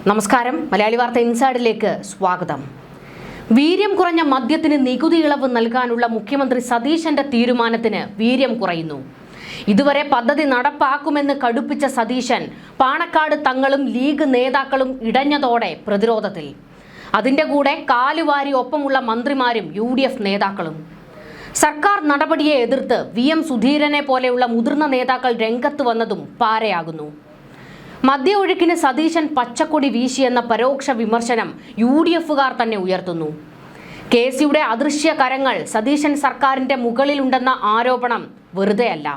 നമസ്കാരം. മലയാളി വാർത്ത ഇൻസൈഡിലേക്ക് സ്വാഗതം. വീര്യം കുറഞ്ഞ മദ്യത്തിന് നികുതി ഇളവ് നൽകാനുള്ള മുഖ്യമന്ത്രി സതീശന്റെ തീരുമാനത്തിന് വീര്യം കുറയുന്നു. ഇതുവരെ പദ്ധതി നടപ്പാക്കുമെന്ന് കടുപ്പിച്ച സതീശൻ പാണക്കാട് തങ്ങളും ലീഗ് നേതാക്കളും ഇടഞ്ഞതോടെ പ്രതിരോധത്തിൽ. അതിന്റെ കൂടെ കാലുവാരി ഒപ്പമുള്ള മന്ത്രിമാരും UDF നേതാക്കളും. സർക്കാർ നടപടിയെ എതിർത്ത് VM സുധീരനെ പോലെയുള്ള മുതിർന്ന നേതാക്കൾ രംഗത്ത് വന്നതും പാരയാകുന്നു. മദ്യ ഒഴുക്കിന് സതീശൻ പച്ചക്കൊടി വീശിയെന്ന പരോക്ഷ വിമർശനം UDFകാർ തന്നെ ഉയർത്തുന്നു. KCയുടെ അദൃശ്യ കരങ്ങൾ സതീശൻ സർക്കാരിന്റെ മുകളിലുണ്ടെന്ന ആരോപണം വെറുതെയല്ല.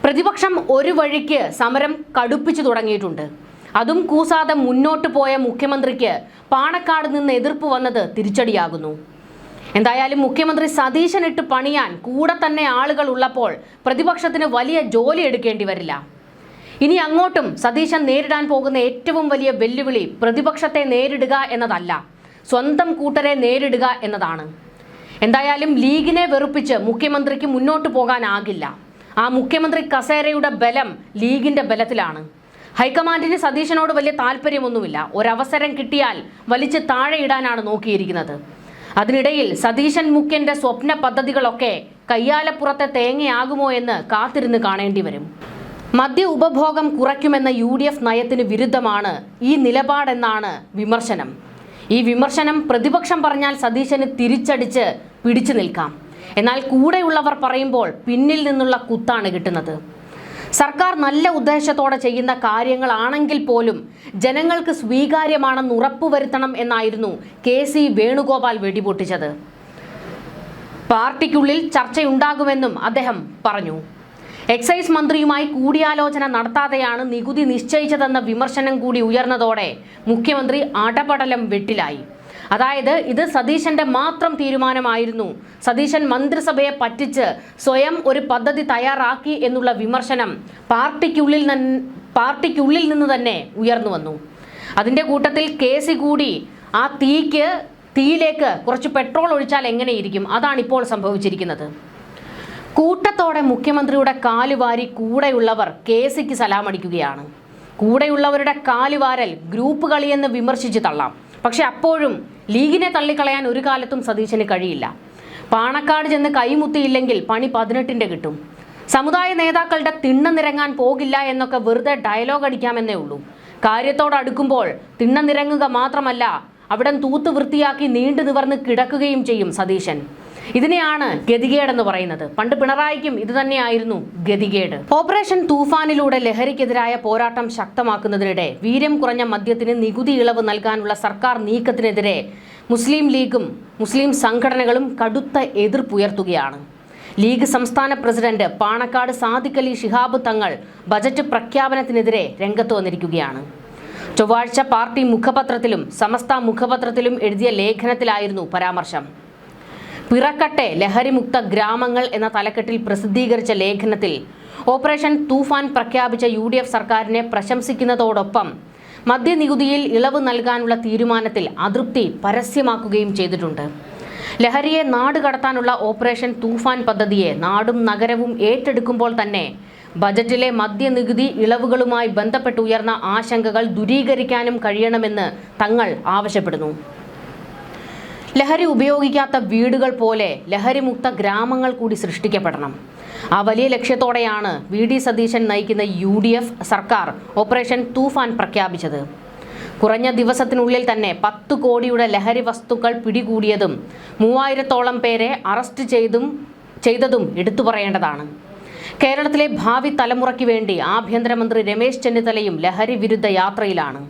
പ്രതിപക്ഷം ഒരു വഴിക്ക് സമരം കടുപ്പിച്ചു തുടങ്ങിയിട്ടുണ്ട്. അതും കൂസാതെ മുന്നോട്ട് പോയ മുഖ്യമന്ത്രിക്ക് പാണക്കാട് നിന്ന് എതിർപ്പ് വന്നത് തിരിച്ചടിയാകുന്നു. എന്തായാലും മുഖ്യമന്ത്രി സതീശനിട്ട് പണിയാൻ കൂടെ തന്നെ ആളുകൾ ഉള്ളപ്പോൾ പ്രതിപക്ഷത്തിന് വലിയ ജോലി എടുക്കേണ്ടി വരില്ല. ഇനി അങ്ങോട്ടും സതീശൻ നേരിടാൻ പോകുന്ന ഏറ്റവും വലിയ വെല്ലുവിളി പ്രതിപക്ഷത്തെ നേരിടുക എന്നതല്ല, സ്വന്തം കൂട്ടരെ നേരിടുക എന്നതാണ്. എന്തായാലും ലീഗിനെ വെറുപ്പിച്ച് മുഖ്യമന്ത്രിക്ക് മുന്നോട്ട് പോകാനാകില്ല. ആ മുഖ്യമന്ത്രി കസേരയുടെ ബലം ലീഗിന്റെ ബലത്തിലാണ്. ഹൈക്കമാൻഡിന് സതീശനോട് വലിയ താല്പര്യമൊന്നുമില്ല. ഒരവസരം കിട്ടിയാൽ വലിച്ച് താഴെയിടാനാണ് നോക്കിയിരിക്കുന്നത്. അതിനിടയിൽ സതീശൻ മുഖ്യന്റെ സ്വപ്ന പദ്ധതികളൊക്കെ കയ്യാലപ്പുറത്തെ തേങ്ങയാകുമോ എന്ന് കാത്തിരുന്ന് കാണേണ്ടി വരും. മദ്യ ഉപഭോഗം കുറയ്ക്കുമെന്ന UDF നയത്തിന് വിരുദ്ധമാണ് ഈ നിലപാടെന്നാണ് വിമർശനം. ഈ വിമർശനം പ്രതിപക്ഷം പറഞ്ഞാൽ സതീശന് തിരിച്ചടിച്ച് പിടിച്ചു നിൽക്കാം. എന്നാൽ കൂടെയുള്ളവർ പറയുമ്പോൾ പിന്നിൽ നിന്നുള്ള കുത്താണ് കിട്ടുന്നത്. സർക്കാർ നല്ല ഉദ്ദേശത്തോടെ ചെയ്യുന്ന കാര്യങ്ങളാണെങ്കിൽ പോലും ജനങ്ങൾക്ക് സ്വീകാര്യമാണെന്ന് ഉറപ്പുവരുത്തണം എന്നായിരുന്നു KC വേണുഗോപാൽ വെടിപൊട്ടിച്ചത്. പാർട്ടിക്കുള്ളിൽ ചർച്ചയുണ്ടാകുമെന്നും അദ്ദേഹം പറഞ്ഞു. എക്സൈസ് മന്ത്രിയുമായി കൂടിയാലോചന നടത്താതെയാണ് നികുതി നിശ്ചയിച്ചതെന്ന വിമർശനം കൂടി ഉയർന്നതോടെ മുഖ്യമന്ത്രി അടപടലം വെട്ടിലായി. അതായത് ഇത് സതീശന്റെ മാത്രം തീരുമാനമായിരുന്നു, സതീശൻ മന്ത്രിസഭയെ പറ്റിച്ച് സ്വയം ഒരു പദ്ധതി തയ്യാറാക്കി എന്നുള്ള വിമർശനം പാർട്ടിക്കുള്ളിൽ നിന്ന് തന്നെ ഉയർന്നു വന്നു. അതിന്റെ കൂട്ടത്തിൽ KC കൂടി ആ തീയിലേക്ക് കുറച്ച് പെട്രോൾ ഒഴിച്ചാൽ എങ്ങനെയിരിക്കും, അതാണിപ്പോൾ സംഭവിച്ചിരിക്കുന്നത്. കൂട്ടത്തോടെ മുഖ്യമന്ത്രിയുടെ കാലുവാരി കൂടെയുള്ളവർ KCക്ക് സലാമടിക്കുകയാണ്. കൂടെയുള്ളവരുടെ കാലുവാരൽ ഗ്രൂപ്പ് കളിയെന്ന് വിമർശിച്ച് തള്ളാം. പക്ഷെ അപ്പോഴും ലീഗിനെ തള്ളിക്കളയാൻ ഒരു കാലത്തും സതീശന് കഴിയില്ല. പാണക്കാട് ചെന്ന് കൈമുത്തിയില്ലെങ്കിൽ പണി 18ന്റെ കിട്ടും. സമുദായ നേതാക്കളുടെ തിണ്ണ നിരങ്ങാൻ പോകില്ല എന്നൊക്കെ വെറുതെ ഡയലോഗ് അടിക്കാമെന്നേ ഉള്ളൂ. കാര്യത്തോടടുക്കുമ്പോൾ തിണ്ണ നിരങ്ങുക മാത്രമല്ല, അവിടം തൂത്ത് വൃത്തിയാക്കി നീണ്ടു നിവർന്ന് കിടക്കുകയും ചെയ്യും സതീശൻ. ഇതിനെയാണ് ഗതികേടെന്ന് പറയുന്നത്. പണ്ട് പിണറായിക്കും ഇത് തന്നെയായിരുന്നു ഗതികേട്. ഓപ്പറേഷൻ തൂഫാനിലൂടെ ലഹരിക്കെതിരായ പോരാട്ടം ശക്തമാക്കുന്നതിനിടെ വീര്യം കുറഞ്ഞ മദ്യത്തിന് നികുതി ഇളവ് നൽകാനുള്ള സർക്കാർ നീക്കത്തിനെതിരെ മുസ്ലിം ലീഗും മുസ്ലിം സംഘടനകളും കടുത്ത എതിർപ്പുയർത്തുകയാണ്. ലീഗ് സംസ്ഥാന പ്രസിഡന്റ് പാണക്കാട് സാദിഖ് അലി ശിഹാബ് തങ്ങൾ ബജറ്റ് പ്രഖ്യാപനത്തിനെതിരെ രംഗത്ത് വന്നിരിക്കുകയാണ്. ചൊവ്വാഴ്ച പാർട്ടി മുഖപത്രത്തിലും സമസ്ത മുഖപത്രത്തിലും എഴുതിയ ലേഖനത്തിലായിരുന്നു പരാമർശം. പിറക്കട്ടെ ലഹരിമുക്ത ഗ്രാമങ്ങൾ എന്ന തലക്കെട്ടിൽ പ്രസിദ്ധീകരിച്ച ലേഖനത്തിൽ ഓപ്പറേഷൻ തൂഫാൻ പ്രഖ്യാപിച്ച UDF സർക്കാരിനെ പ്രശംസിക്കുന്നതോടൊപ്പം മദ്യനികുതിയിൽ ഇളവ് നൽകാനുള്ള തീരുമാനത്തിൽ അതൃപ്തി പരസ്യമാക്കുകയും ചെയ്തിട്ടുണ്ട്. ലഹരിയെ നാട് കടത്താനുള്ള ഓപ്പറേഷൻ തൂഫാൻ പദ്ധതിയെ നാടും നഗരവും ഏറ്റെടുക്കുമ്പോൾ തന്നെ ബജറ്റിലെ മദ്യനികുതി ഇളവുകളുമായി ബന്ധപ്പെട്ടുയർന്ന ആശങ്കകൾ ദൂരീകരിക്കാനും കഴിയണമെന്ന് തങ്ങൾ ആവശ്യപ്പെടുന്നു. ലഹരി ഉപയോഗിക്കാത്ത വീടുകൾ പോലെ ലഹരിമുക്ത ഗ്രാമങ്ങൾ കൂടി സൃഷ്ടിക്കപ്പെടണം. ആ വലിയ ലക്ഷ്യത്തോടെയാണ് VD സതീശൻ നയിക്കുന്ന UDF സർക്കാർ ഓപ്പറേഷൻ തൂഫാൻ പ്രഖ്യാപിച്ചത്. കുറഞ്ഞ ദിവസത്തിനുള്ളിൽ തന്നെ 10 കോടിയുടെ ലഹരി വസ്തുക്കൾ പിടികൂടിയതും 3000-ഓളം പേരെ അറസ്റ്റ് ചെയ്തതും എടുത്തു പറയേണ്ടതാണ്. കേരളത്തിലെ ഭാവി തലമുറയ്ക്ക് വേണ്ടി ആഭ്യന്തരമന്ത്രി രമേശ് ചെന്നിത്തലയും ലഹരി വിരുദ്ധ യാത്രയിലാണ്.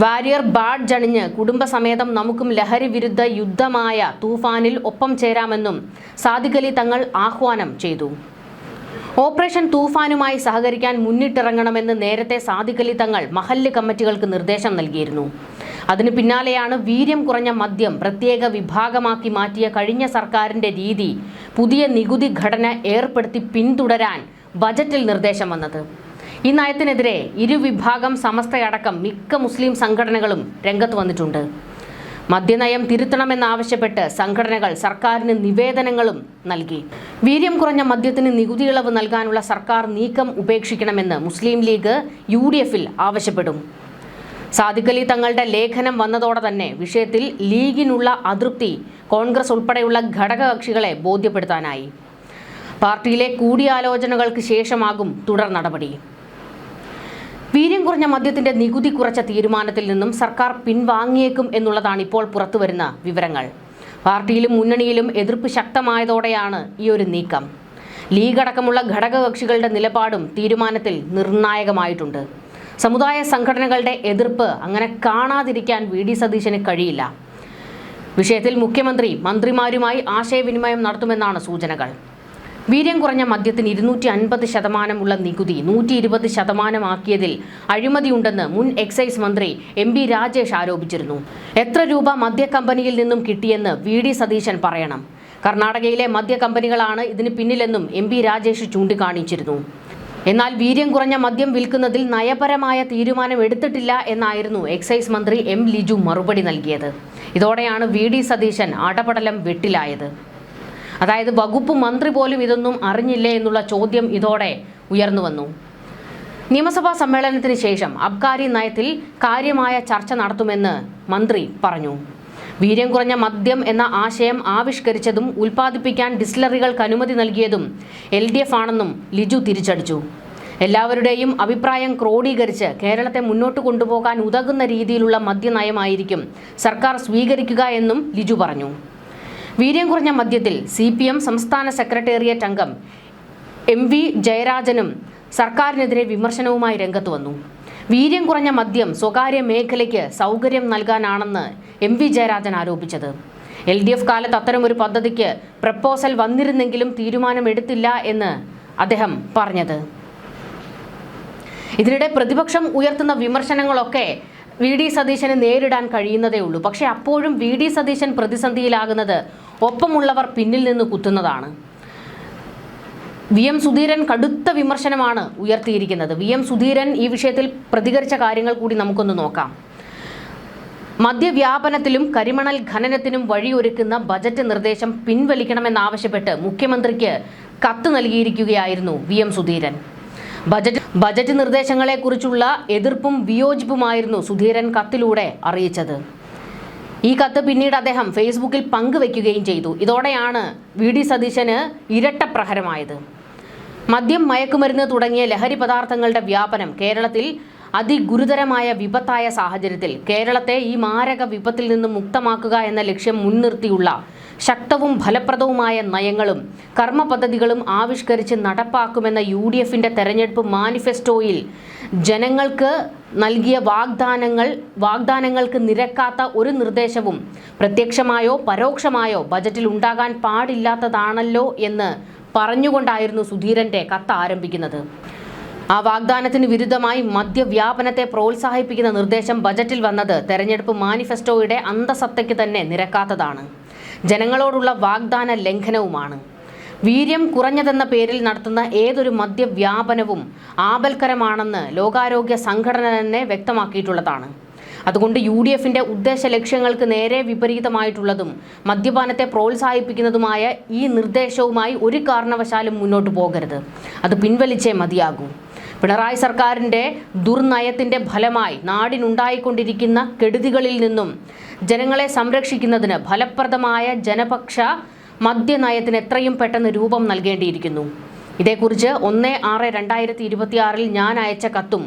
വാരിയർ ബാഡ്ജ് അണിഞ്ഞ് കുടുംബസമേതം നമുക്കും ലഹരി വിരുദ്ധ യുദ്ധമായ തൂഫാനിൽ ഒപ്പം ചേരാമെന്നും സാദിഖ് അലി തങ്ങൾ ആഹ്വാനം ചെയ്തു. ഓപ്പറേഷൻ തൂഫാനുമായി സഹകരിക്കാൻ മുന്നിട്ടിറങ്ങണമെന്ന് നേരത്തെ സാദിഖ് അലി തങ്ങൾ മഹല്ല് കമ്മിറ്റികൾക്ക് നിർദ്ദേശം നൽകിയിരുന്നു. അതിനു പിന്നാലെയാണ് വീര്യം കുറഞ്ഞ മദ്യം പ്രത്യേക വിഭാഗമാക്കി മാറ്റിയ കഴിഞ്ഞ സർക്കാരിന്റെ രീതി പുതിയ നികുതി ഘടന ഏർപ്പെടുത്തി പിന്തുടരാൻ ബജറ്റിൽ നിർദ്ദേശം വന്നത്. ഈ നയത്തിനെതിരെ ഇരുവിഭാഗം സമസ്തയടക്കം മിക്ക മുസ്ലിം സംഘടനകളും രംഗത്ത് വന്നിട്ടുണ്ട്. മദ്യനയം തിരുത്തണമെന്നാവശ്യപ്പെട്ട് സംഘടനകൾ സർക്കാരിന് നിവേദനങ്ങളും നൽകി. വീര്യം കുറഞ്ഞ മദ്യത്തിന് നികുതി ഇളവ് നൽകാനുള്ള സർക്കാർ നീക്കം ഉപേക്ഷിക്കണമെന്ന് മുസ്ലിം ലീഗ് UDFൽ ആവശ്യപ്പെടും. സാദിഖ് അലി തങ്ങളുടെ ലേഖനം വന്നതോടെ തന്നെ വിഷയത്തിൽ ലീഗിനുള്ള അതൃപ്തി കോൺഗ്രസ് ഉൾപ്പെടെയുള്ള ഘടകകക്ഷികളെ ബോധ്യപ്പെടുത്താനായി. പാർട്ടിയിലെ കൂടിയാലോചനകൾക്ക് ശേഷമാകും തുടർ നടപടി. വീര്യം കുറഞ്ഞ മദ്യത്തിന്റെ നികുതി കുറച്ച തീരുമാനത്തിൽ നിന്നും സർക്കാർ പിൻവാങ്ങിയേക്കും എന്നുള്ളതാണ് ഇപ്പോൾ പുറത്തുവരുന്ന വിവരങ്ങൾ. പാർട്ടിയിലും മുന്നണിയിലും എതിർപ്പ് ശക്തമായതോടെയാണ് ഈ ഒരു നീക്കം. ലീഗ് അടക്കമുള്ള ഘടകകക്ഷികളുടെ നിലപാടും തീരുമാനത്തിൽ നിർണായകമായിട്ടുണ്ട്. സമുദായ സംഘടനകളുടെ എതിർപ്പ് അങ്ങനെ കാണാതിരിക്കാൻ വി.ഡി. സതീശന് കഴിയില്ല. വിഷയത്തിൽ മുഖ്യമന്ത്രി മന്ത്രിമാരുമായി ആശയവിനിമയം നടത്തുമെന്നാണ് സൂചനകൾ. വീര്യം കുറഞ്ഞ മദ്യത്തിന് 250% ഉള്ള നികുതി 120% ആക്കിയതിൽ അഴിമതിയുണ്ടെന്ന് മുൻ എക്സൈസ് മന്ത്രി എം പി രാജേഷ് ആരോപിച്ചിരുന്നു. എത്ര രൂപ മദ്യ കമ്പനിയിൽ നിന്നും കിട്ടിയെന്ന് വി.ഡി. സതീശൻ പറയണം. കർണാടകയിലെ മദ്യ കമ്പനികളാണ് ഇതിന് പിന്നിലെന്നും എം പി രാജേഷ് ചൂണ്ടിക്കാണിച്ചിരുന്നു. എന്നാൽ വീര്യം കുറഞ്ഞ മദ്യം വിൽക്കുന്നതിൽ നയപരമായ തീരുമാനം എടുത്തിട്ടില്ല എന്നായിരുന്നു എക്സൈസ് മന്ത്രി എം ലിജു മറുപടി നൽകിയത്. ഇതോടെയാണ് വി.ഡി. സതീശൻ അടപടലം വെട്ടിലായത്. അതായത് വകുപ്പ് മന്ത്രി പോലും ഇതൊന്നും അറിഞ്ഞില്ലേ എന്നുള്ള ചോദ്യം ഇതോടെ ഉയർന്നു വന്നു. നിയമസഭാ സമ്മേളനത്തിന് ശേഷം അബ്കാരി നയത്തിൽ കാര്യമായ ചർച്ച നടത്തുമെന്ന് മന്ത്രി പറഞ്ഞു. വീര്യം കുറഞ്ഞ മദ്യം എന്ന ആശയം ആവിഷ്കരിച്ചതും ഉൽപ്പാദിപ്പിക്കാൻ ഡിസ്റ്റിലറികൾക്ക് അനുമതി നൽകിയതും LDF ആണെന്നും ലിജു തിരിച്ചടിച്ചു. എല്ലാവരുടെയും അഭിപ്രായം ക്രോഡീകരിച്ച് കേരളത്തെ മുന്നോട്ട് കൊണ്ടുപോകാൻ ഉതകുന്ന രീതിയിലുള്ള മദ്യനയമായിരിക്കും സർക്കാർ സ്വീകരിക്കുക എന്നും ലിജു പറഞ്ഞു. വീര്യം കുറഞ്ഞ മദ്യത്തിൽ CPM സംസ്ഥാന സെക്രട്ടേറിയറ്റ് അംഗം MV ജയരാജനും സർക്കാരിനെതിരെ വിമർശനവുമായി രംഗത്ത് വന്നു. വീര്യം കുറഞ്ഞ മദ്യം സ്വകാര്യ മേഖലയ്ക്ക് സൗകര്യം നൽകാനാണെന്ന് MV ജയരാജൻ ആരോപിച്ചത്. LDF കാലത്ത് അത്തരമൊരു പദ്ധതിക്ക് പ്രപ്പോസൽ വന്നിരുന്നെങ്കിലും തീരുമാനമെടുത്തില്ല എന്ന് അദ്ദേഹം പറഞ്ഞത്. ഇതിനിടെ പ്രതിപക്ഷം ഉയർത്തുന്ന വിമർശനങ്ങളൊക്കെ വി.ഡി. സതീശന് നേരിടാൻ കഴിയുന്നതേ ഉള്ളൂ. പക്ഷേ അപ്പോഴും വി.ഡി. സതീശൻ പ്രതിസന്ധിയിലാകുന്നത് ഒപ്പമുള്ളവർ പിന്നിൽ നിന്ന് കുത്തുന്നതാണ്. VM സുധീരൻ കടുത്ത വിമർശനമാണ് ഉയർത്തിയിരിക്കുന്നത്. VM സുധീരൻ ഈ വിഷയത്തിൽ പ്രതികരിച്ച കാര്യങ്ങൾ കൂടി നമുക്കൊന്ന് നോക്കാം. മദ്യവ്യാപനത്തിലും കരിമണൽ ഖനനത്തിനും വഴിയൊരുക്കുന്ന ബജറ്റ് നിർദ്ദേശം പിൻവലിക്കണമെന്നാവശ്യപ്പെട്ട് മുഖ്യമന്ത്രിക്ക് കത്ത് നൽകിയിരിക്കുകയായിരുന്നു VM സുധീരൻ. ബജറ്റ് നിർദ്ദേശങ്ങളെക്കുറിച്ചുള്ള എതിർപ്പും വിയോജിപ്പുമായിരുന്നു സുധീരൻ കത്തിലൂടെ അറിയിച്ചത്. ഈ കത്ത് പിന്നീട് അദ്ദേഹം ഫേസ്ബുക്കിൽ പങ്കുവെക്കുകയും ചെയ്തു. ഇതോടെയാണ് വി.ഡി. സതീശന് ഇരട്ട പ്രഹരമായത്. മദ്യം, മയക്കുമരുന്ന് തുടങ്ങിയ ലഹരി പദാർത്ഥങ്ങളുടെ വ്യാപനം കേരളത്തിൽ അതിഗുരുതരമായ വിപത്തായ സാഹചര്യത്തിൽ കേരളത്തെ ഈ മാരക വിപത്തിൽ നിന്ന് മുക്തമാക്കുക എന്ന ലക്ഷ്യം മുൻനിർത്തിയുള്ള ശക്തവും ഫലപ്രദവുമായ നയങ്ങളും കർമ്മ പദ്ധതികളും ആവിഷ്കരിച്ച് നടപ്പാക്കുമെന്ന UDFന്റെ തെരഞ്ഞെടുപ്പ് മാനിഫെസ്റ്റോയിൽ ജനങ്ങൾക്ക് നൽകിയ വാഗ്ദാനങ്ങൾക്ക് നിരക്കാത്ത ഒരു നിർദ്ദേശവും പ്രത്യക്ഷമായോ പരോക്ഷമായോ ബജറ്റിൽ ഉണ്ടാകാൻ പാടില്ലാത്തതാണല്ലോ എന്ന് പറഞ്ഞുകൊണ്ടായിരുന്നു സുധീരന്റെ കത്ത് ആരംഭിക്കുന്നത്. ആ വാഗ്ദാനത്തിന് വിരുദ്ധമായി മദ്യവ്യാപനത്തെ പ്രോത്സാഹിപ്പിക്കുന്ന നിർദ്ദേശം ബജറ്റിൽ വന്നത് തെരഞ്ഞെടുപ്പ് മാനിഫെസ്റ്റോയുടെ അന്തസത്തയ്ക്ക് തന്നെ നിരക്കാത്തതാണ്. ജനങ്ങളോടുള്ള വാഗ്ദാന ലംഘനവുമാണ്. വീര്യം കുറഞ്ഞതെന്ന പേരിൽ നടത്തുന്ന ഏതൊരു മദ്യവ്യാപനവും ആപൽക്കരമാണെന്ന് ലോകാരോഗ്യ സംഘടന തന്നെ വ്യക്തമാക്കിയിട്ടുള്ളതാണ്. അതുകൊണ്ട് UDFന്റെ ഉദ്ദേശ ലക്ഷ്യങ്ങൾക്ക് നേരെ വിപരീതമായിട്ടുള്ളതും മദ്യപാനത്തെ പ്രോത്സാഹിപ്പിക്കുന്നതുമായ ഈ നിർദ്ദേശവുമായി ഒരു കാരണവശാലും മുന്നോട്ട് പോകരുത്. അത് പിൻവലിച്ചേ മതിയാകൂ. പിണറായി സർക്കാരിൻ്റെ ദുർനയത്തിൻ്റെ ഫലമായി നാടിനുണ്ടായിക്കൊണ്ടിരിക്കുന്ന കെടുതികളിൽ നിന്നും ജനങ്ങളെ സംരക്ഷിക്കുന്നതിന് ഫലപ്രദമായ ജനപക്ഷ മദ്യനയത്തിന് എത്രയും പെട്ടെന്ന് രൂപം നൽകേണ്ടിയിരിക്കുന്നു. ഇതേക്കുറിച്ച് 1/6/2026 ഞാൻ അയച്ച കത്തും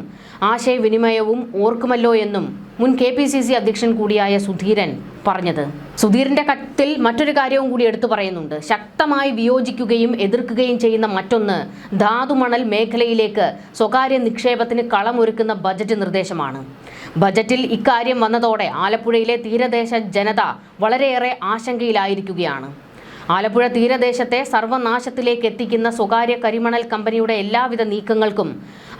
ആശയവിനിമയവും ഓർക്കുമല്ലോ എന്നും മുൻ KPCC അധ്യക്ഷൻ കൂടിയായ സുധീരൻ പറഞ്ഞത്. സുധീരന്റെ കത്തിൽ മറ്റൊരു കാര്യവും കൂടി എടുത്തു പറയുന്നുണ്ട്. ശക്തമായി വിയോജിക്കുകയും എതിർക്കുകയും ചെയ്യുന്ന മറ്റൊന്ന് ധാതുമണൽ മേഖലയിലേക്ക് സ്വകാര്യ നിക്ഷേപത്തിന് കളമൊരുക്കുന്ന ബജറ്റ് നിർദ്ദേശമാണ്. ബജറ്റിൽ ഇക്കാര്യം വന്നതോടെ ആലപ്പുഴയിലെ തീരദേശ ജനത വളരെയേറെ ആശങ്കയിലായിരിക്കുകയാണ്. ആലപ്പുഴ തീരദേശത്തെ സർവനാശത്തിലേക്ക് എത്തിക്കുന്ന സ്വകാര്യ കരിമണൽ കമ്പനിയുടെ എല്ലാവിധ നീക്കങ്ങൾക്കും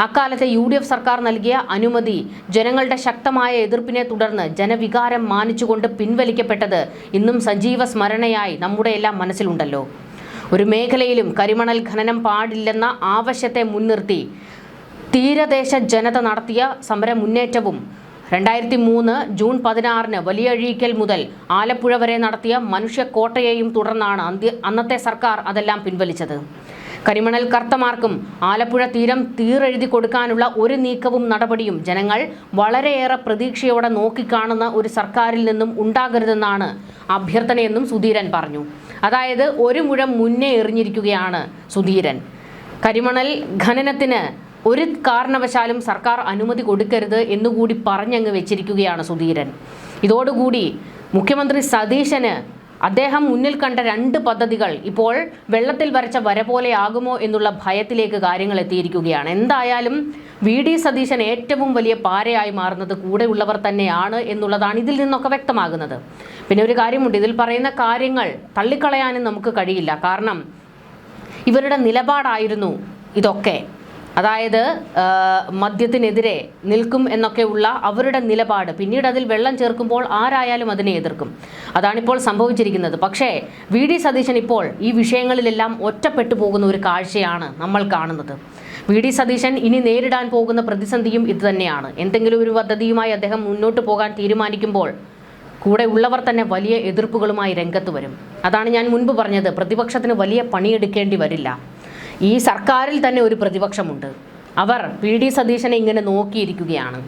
അക്കാലത്തെ UDF സർക്കാർ നൽകിയ അനുമതി ജനങ്ങളുടെ ശക്തമായ എതിർപ്പിനെ തുടർന്ന് ജനവികാരം മാനിച്ചുകൊണ്ട് പിൻവലിക്കപ്പെട്ടത് ഇന്നും സജീവ സ്മരണയായി നമ്മുടെ എല്ലാം മനസ്സിലുണ്ടല്ലോ. ഒരു മേഖലയിലും കരിമണൽ ഖനനം പാടില്ലെന്ന ആവശ്യത്തെ മുൻനിർത്തി തീരദേശ ജനത നടത്തിയ സമര മുന്നേറ്റവും 2003 ജൂൺ 16 വലിയഴീക്കൽ മുതൽ ആലപ്പുഴ വരെ നടത്തിയ മനുഷ്യക്കോട്ടയെയും തുടർന്നാണ് അന്നത്തെ സർക്കാർ അതെല്ലാം പിൻവലിച്ചത്. കരിമണൽ കർത്തമാർക്കും ആലപ്പുഴ തീരം തീരെഴുതി കൊടുക്കാനുള്ള ഒരു നീക്കവും നടപടിയും ജനങ്ങൾ വളരെയേറെ പ്രതീക്ഷയോടെ നോക്കിക്കാണുന്ന ഒരു സർക്കാരിൽ നിന്നും ഉണ്ടാകരുതെന്നാണ് അഭ്യർത്ഥനയെന്നും സുധീരൻ പറഞ്ഞു. അതായത് ഒരു മുഴം മുന്നേ എറിഞ്ഞിരിക്കുകയാണ് സുധീരൻ. കരിമണൽ ഖനനത്തിന് ഒരു കാരണവശാലും സർക്കാർ അനുമതി കൊടുക്കരുത് എന്നുകൂടി പറഞ്ഞങ്ങ് വെച്ചിരിക്കുകയാണ് സുധീരൻ. ഇതോടുകൂടി മുഖ്യമന്ത്രി സതീശന് അദ്ദേഹം മുന്നിൽ കണ്ട 2 പദ്ധതികൾ ഇപ്പോൾ വെള്ളത്തിൽ വരച്ച വര പോലെയാകുമോ എന്നുള്ള ഭയത്തിലേക്ക് കാര്യങ്ങൾ എത്തിയിരിക്കുകയാണ്. എന്തായാലും VD സതീശൻ ഏറ്റവും വലിയ പാരയായി മാറുന്നത് കൂടെയുള്ളവർ തന്നെയാണ് എന്നുള്ളതാണ് ഇതിൽ നിന്നൊക്കെ വ്യക്തമാകുന്നത്. പിന്നെ ഒരു കാര്യമുണ്ട്, ഇതിൽ പറയുന്ന കാര്യങ്ങൾ തള്ളിക്കളയാനും നമുക്ക് കഴിയില്ല. കാരണം ഇവരുടെ നിലപാടായിരുന്നു ഇതൊക്കെ. അതായത് മദ്യത്തിനെതിരെ നിൽക്കും എന്നൊക്കെയുള്ള അവരുടെ നിലപാട് പിന്നീട് അതിൽ വെള്ളം ചേർക്കുമ്പോൾ ആരായാലും അതിനെ എതിർക്കും. അതാണിപ്പോൾ സംഭവിച്ചിരിക്കുന്നത്. പക്ഷേ VD സതീശൻ ഇപ്പോൾ ഈ വിഷയങ്ങളിലെല്ലാം ഒറ്റപ്പെട്ടു പോകുന്ന ഒരു കാഴ്ചയാണ് നമ്മൾ കാണുന്നത്. VD സതീശൻ ഇനി നേരിടാൻ പോകുന്ന പ്രതിസന്ധിയും ഇത് തന്നെയാണ്. എന്തെങ്കിലും ഒരു പദ്ധതിയുമായി അദ്ദേഹം മുന്നോട്ട് പോകാൻ തീരുമാനിക്കുമ്പോൾ കൂടെ ഉള്ളവർ തന്നെ വലിയ എതിർപ്പുകളുമായി രംഗത്ത് വരും. അതാണ് ഞാൻ മുൻപ് പറഞ്ഞത്, പ്രതിപക്ഷത്തിന് വലിയ പണിയെടുക്കേണ്ടി വരില്ല. ഈ സർക്കാരിൽ തന്നെ ഒരു പ്രതിപക്ഷമുണ്ട്. അവർ VD സതീശനെ ഇങ്ങനെ നോക്കിയിരിക്കുകയാണ്.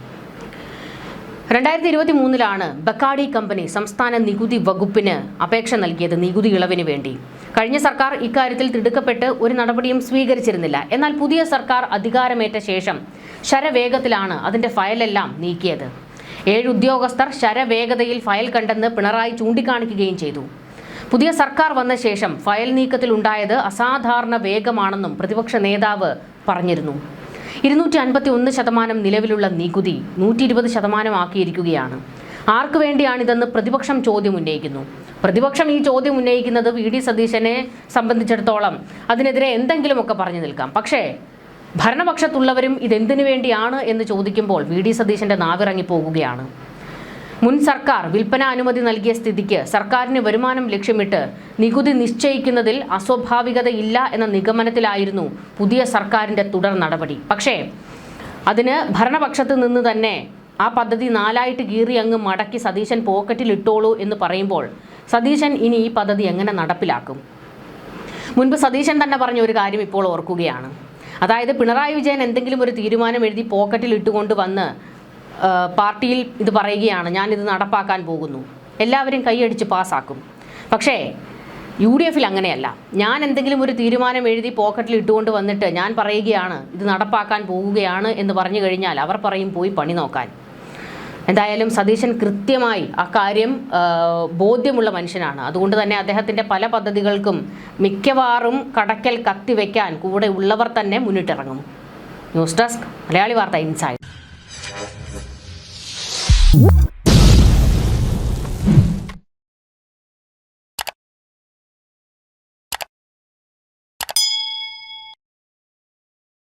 2023 ബക്കാഡി കമ്പനി സംസ്ഥാന നികുതി വകുപ്പിന് അപേക്ഷ നൽകിയത് നികുതി ഇളവിന് വേണ്ടി. കഴിഞ്ഞ സർക്കാർ ഇക്കാര്യത്തിൽ തിടുക്കപ്പെട്ട് ഒരു നടപടിയും സ്വീകരിച്ചിരുന്നില്ല. എന്നാൽ പുതിയ സർക്കാർ അധികാരമേറ്റ ശേഷം ശരവേഗത്തിലാണ് അതിൻ്റെ ഫയലെല്ലാം നീക്കിയത്. 7 ഉദ്യോഗസ്ഥർ ശരവേഗതയിൽ ഫയൽ കണ്ടെന്ന് പിണറായി ചൂണ്ടിക്കാണിക്കുകയും ചെയ്തു. പുതിയ സർക്കാർ വന്ന ശേഷം ഫയൽ നീക്കത്തിൽ ഉണ്ടായത് അസാധാരണ വേഗമാണെന്നും പ്രതിപക്ഷ നേതാവ് പറഞ്ഞിരുന്നു. 251% നിലവിലുള്ള നികുതി 120% ആക്കിയിരിക്കുകയാണ്. ആർക്കു വേണ്ടിയാണിതെന്ന് പ്രതിപക്ഷം ചോദ്യം ഉന്നയിക്കുന്നു. പ്രതിപക്ഷം ഈ ചോദ്യം ഉന്നയിക്കുന്നത് VD സതീശനെ സംബന്ധിച്ചിടത്തോളം അതിനെതിരെ എന്തെങ്കിലുമൊക്കെ പറഞ്ഞു നിൽക്കാം. പക്ഷേ ഭരണപക്ഷത്തുള്ളവരും ഇതെന്തിനു വേണ്ടിയാണ് എന്ന് ചോദിക്കുമ്പോൾ VD സതീശന്റെ നാവിറങ്ങി പോകുകയാണ്. മുൻ സർക്കാർ വിൽപ്പന അനുമതി നൽകിയ സ്ഥിതിക്ക് സർക്കാരിന് വരുമാനം ലക്ഷ്യമിട്ട് നികുതി നിശ്ചയിക്കുന്നതിൽ അസ്വാഭാവികതയില്ല എന്ന നിഗമനത്തിലായിരുന്നു പുതിയ സർക്കാരിൻ്റെ തുടർ നടപടി. പക്ഷേ അതിന് ഭരണപക്ഷത്ത് നിന്ന് തന്നെ ആ പദ്ധതി 4ആയിട്ട് കീറി അങ്ങ് മടക്കി സതീശൻ പോക്കറ്റിൽ ഇട്ടോളൂ എന്ന് പറയുമ്പോൾ സതീശൻ ഇനി ഈ പദ്ധതി എങ്ങനെ നടപ്പിലാക്കും? മുൻപ് സതീശൻ തന്നെ പറഞ്ഞ ഒരു കാര്യം ഇപ്പോൾ ഓർക്കുകയാണ്. അതായത് പിണറായി വിജയൻ എന്തെങ്കിലും ഒരു തീരുമാനം എഴുതി പോക്കറ്റിൽ ഇട്ടുകൊണ്ട് വന്ന് പാർട്ടിയിൽ ഇത് പറയുകയാണ്, ഞാനിത് നടപ്പാക്കാൻ പോകുന്നു, എല്ലാവരും കൈയടിച്ച് പാസ്സാക്കും. പക്ഷേ UDF-ൽ അങ്ങനെയല്ല. ഞാൻ എന്തെങ്കിലും ഒരു തീരുമാനം എഴുതി പോക്കറ്റിൽ ഇട്ടുകൊണ്ട് വന്നിട്ട് ഞാൻ പറയുകയാണ് ഇത് നടപ്പാക്കാൻ പോകുകയാണ് എന്ന് പറഞ്ഞു കഴിഞ്ഞാൽ അവർ പറയും പോയി പണി നോക്കാൻ. എന്തായാലും സതീശൻ കൃത്യമായി ആ കാര്യം ബോധ്യമുള്ള മനുഷ്യനാണ്. അതുകൊണ്ട് തന്നെ അദ്ദേഹത്തിൻ്റെ പല പദ്ധതികൾക്കും മിക്കവാറും കടക്കൽ കത്തിവെക്കാൻ കൂടെ ഉള്ളവർ തന്നെ മുന്നിട്ടിറങ്ങും. ന്യൂസ് ഡെസ്ക് മലയാളി വാർത്ത ഇൻസൈഡ്.